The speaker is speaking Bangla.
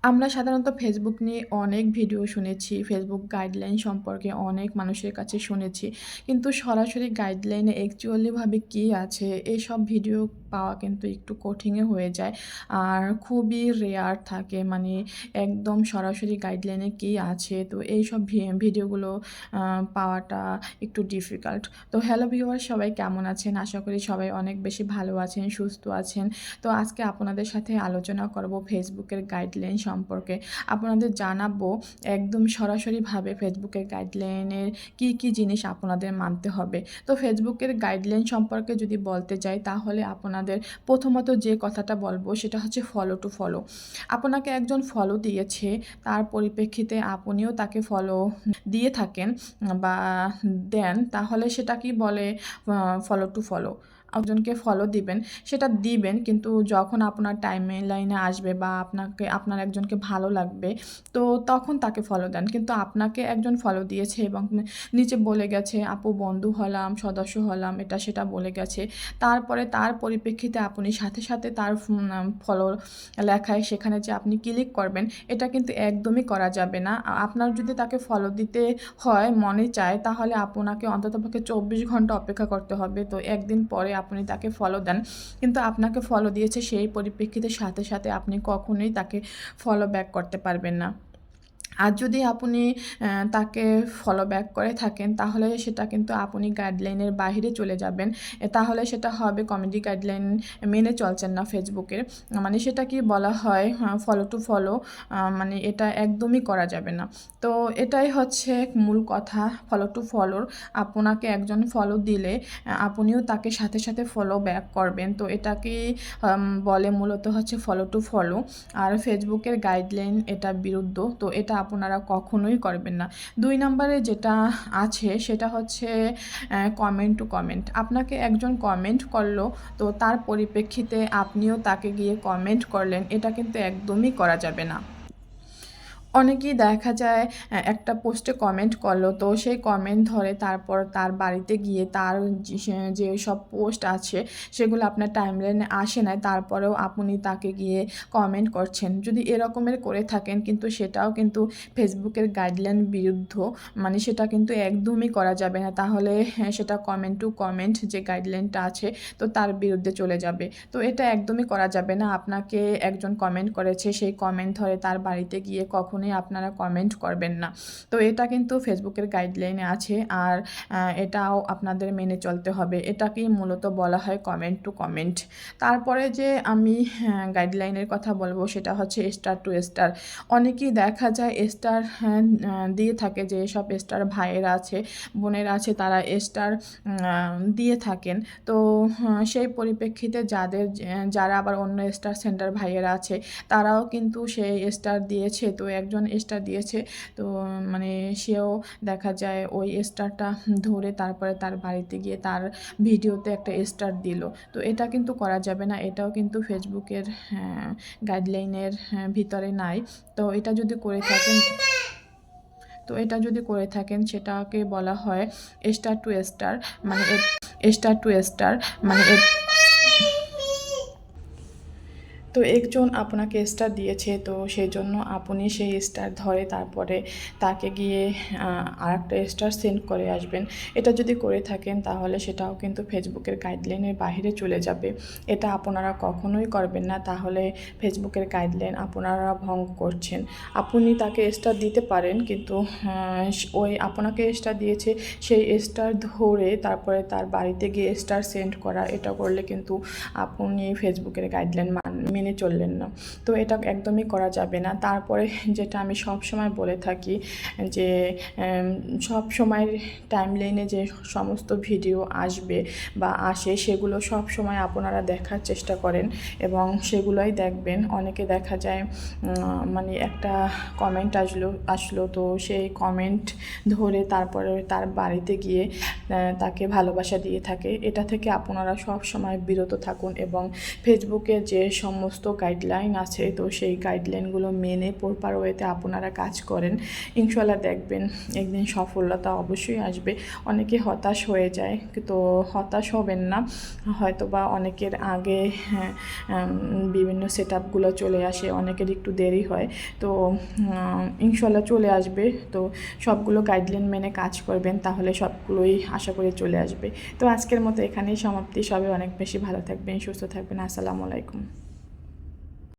আমরা সাধারণত ফেসবুক নিয়ে অনেক ভিডিও শুনেছি। ফেসবুক গাইডলাইন সম্পর্কে অনেক মানুষের কাছে শুনেছি। কিন্তু সরাসরি গাইডলাইনে অ্যাকচুয়ালি ভাবে কী আছে এসব ভিডিও পাওয়া কিন্তু একটু কঠিনই হয়ে যায়। আর খুবই রেয়ার থাকে মানে একদম সরাসরি গাইডলাইনে কী আছে তো এইসব ভিডিওগুলো পাওয়াটা একটু ডিফিকাল্ট। তো হ্যালো ভিউয়ার সবাই কেমন আছেন? আশা করি সবাই অনেক বেশি ভালো আছেন, সুস্থ আছেন। তো আজকে আপনাদের সাথে আলোচনা করব ফেসবুকের গাইডলাইন সম্পর্কে। আপনাদের জানাবো একদম সরাসরিভাবে ফেসবুকের গাইডলাইনের কি জিনিস আপনাদের মানতে হবে। তো ফেসবুকের গাইডলাইন সম্পর্কে যদি বলতে যাই তাহলে আপনাদের প্রথমত যে কথাটা বলবো সেটা হচ্ছে ফলো টু ফলো। আপনাকে একজন ফলো দিয়েছে, তার পরিপ্রেক্ষিতে আপনিও তাকে ফলো দিয়ে থাকেন বা দেন তাহলে সেটাকেই বলে ফলো টু ফলো। একজনকে ফলো দিবেন, সেটা দিবেন কিন্তু যখন আপনার টাইমলাইনে আসবে বা আপনার একজনকে ভালো লাগবে তো তখন তাকে ফলো দেন। কিন্তু আপনাকে একজন ফলো দিয়েছে এবং নিচে বলে গেছে আপু বন্ধু হলাম, সদস্য হলাম, এটা সেটা বলে গেছে। তারপরে তার পরিপ্রেক্ষিতে আপনি সাথে সাথে তার ফলো লেখায় সেখানে যে আপনি ক্লিক করবেন এটা কিন্তু একদমই করা যাবে না। আপনার যদি তাকে ফলো দিতে হয় মনে চায় তাহলে আপনাকে অন্ততপক্ষে 24 ঘন্টা অপেক্ষা করতে হবে। তো একদিন পরে আপনি তাকে ফলো দেন, কিন্তু আপনাকে ফলো দিয়েছে সেই পরিপ্রেক্ষিতে সাথে সাথে আপনি কখনোই তাকে ফলো ব্যাক করতে পারবেন না। আর যদি আপনি তাকে ফলো ব্যাক করে থাকেন তাহলে সেটা কিন্তু আপনি গাইডলাইনের বাহিরে চলে যাবেন। তাহলে সেটা হবে কমিউনিটি গাইডলাইন মেনে চলছেন না ফেসবুকের। মানে সেটাকে বলা হয় ফলো টু ফলো, মানে এটা একদমই করা যাবে না। তো এটাই হচ্ছে মূল কথা ফলো টু ফলোর। আপনাকে একজন ফলো দিলে আপনিও তাকে সাথে সাথে ফলো ব্যাক করবেন। তো এটাকেই বলে মূলত হচ্ছে ফলো টু ফলো। আর ফেসবুকের গাইডলাইন এটা বিরুদ্ধ, তো এটা আপনারা কখনোই করবেন না। 2 নম্বরে যেটা আছে সেটা হচ্ছে কমেন্ট টু কমেন্ট। আপনাকে একজন কমেন্ট করলো তো তার পরিপ্রেক্ষিতে আপনিও তাকে গিয়ে কমেন্ট করলেন, এটা কিন্তু একদমই করা যাবে না। অনেকেই দেখা যায় একটা পোস্টে কমেন্ট করলো তো সেই কমেন্ট ধরে তারপর তার বাড়িতে গিয়ে তার যেসব পোস্ট আছে সেগুলো আপনার টাইমলাইনে আসে নাই, তারপরেও আপনি তাকে গিয়ে কমেন্ট করছেন। যদি এরকমের করে থাকেন কিন্তু সেটাও কিন্তু ফেসবুকের গাইডলাইন বিরুদ্ধ, মানে সেটা কিন্তু একদমই করা যাবে না। তাহলে সেটা কমেন্ট টু কমেন্ট যে গাইডলাইনটা আছে তো তার বিরুদ্ধে চলে যাবে। তো এটা একদমই করা যাবে না। আপনাকে একজন কমেন্ট করেছে সেই কমেন্ট ধরে তার বাড়িতে গিয়ে কখনোই আপনারা কমেন্ট করবেন না। তো এটা কিন্তু ফেসবুকের গাইডলাইনে আছে আর এটাও আপনাদের মেনে চলতে হবে। এটাকেই মূলত বলা হয় কমেন্ট টু কমেন্ট। তারপরে যে আমি গাইডলাইনের কথা বলবো সেটা হচ্ছে স্টার টু স্টার। অনেকেই দেখা যায় স্টার দিয়ে থাকে, যে সব স্টার ভাইয়েরা আছে বোনেরা আছে তারা স্টার দিয়ে থাকেন। তো সেই পরিপ্রেক্ষিতে যারা আবার অন্য স্টার সেন্টার ভাইয়েরা আছে তারাও কিন্তু সেই স্টার দিয়েছে। তো একজন স্টার দিয়েছে তো মানে সেও দেখা যায় ওই স্টারটা ধরে তারপরে তার বাড়িতে গিয়ে তার ভিডিওতে একটা স্টার দিল। তো এটা কিন্তু করা যাবে না, এটাও কিন্তু ফেসবুকের গাইডলাইনের ভিতরে নাই। তো এটা যদি করে থাকেন সেটাকে বলা হয় স্টার টু স্টার, মানে স্টার টু স্টার মানে তো একজন আপনাকে স্টার দিয়েছে তো সেই জন্য আপনি সেই স্টার ধরে তারপরে তাকে গিয়ে আরেকটা স্টার সেন্ড করে আসবেন। এটা যদি করে থাকেন তাহলে সেটাও কিন্তু ফেসবুকের গাইডলাইনের বাইরে চলে যাবে। এটা আপনারা কখনোই করবেন না, তাহলে ফেসবুকের গাইডলাইন আপনারা ভঙ্গ করছেন। আপনি তাকে স্টার দিতে পারেন কিন্তু ওই আপনাকে স্টার দিয়েছে সেই স্টার ধরে তারপরে তার বাড়িতে গিয়ে স্টার সেন্ড করা, এটা করলে কিন্তু আপনি ফেসবুকের গাইডলাইন মেনে চললেন না। তো এটা একদমই করা যাবে না। তারপরে যেটা আমি সব সময় বলে থাকি যে সব সময় টাইমলাইনে যে সমস্ত ভিডিও আসবে বা আসে সেগুলো সব সময় আপনারা দেখার চেষ্টা করেন এবং সেগুলোই দেখবেন। অনেকে দেখা যায় মানে একটা কমেন্ট আসলো তো সেই কমেন্ট ধরে তারপরে তার বাড়িতে গিয়ে তাকে ভালোবাসা দিয়ে থাকে। এটা থেকে আপনারা সব সময় বিরত থাকুন এবং ফেসবুকে যে সমস্ত সমস্ত গাইডলাইন আছে, তো সেই গাইডলাইনগুলো মেনে প্রপার ওয়েতে আপনারা কাজ করেন, ইনশাল্লাহ দেখবেন একদিন সফলতা অবশ্যই আসবে। অনেকে হতাশ হয়ে যায়, তো হতাশ হবেন না। হয়তো বা অনেকের আগে বিভিন্ন সেট আপগুলো চলে আসে, অনেকের একটু দেরি হয়, তো ইনশাল্লাহ চলে আসবে। তো সবগুলো গাইডলাইন মেনে কাজ করবেন, তাহলে সবগুলোই আশা করি চলে আসবে। তো আজকের মতো এখানেই সমাপ্তি। সবাই অনেক বেশি ভালো থাকবেন, সুস্থ থাকবেন। আসসালামু আলাইকুম।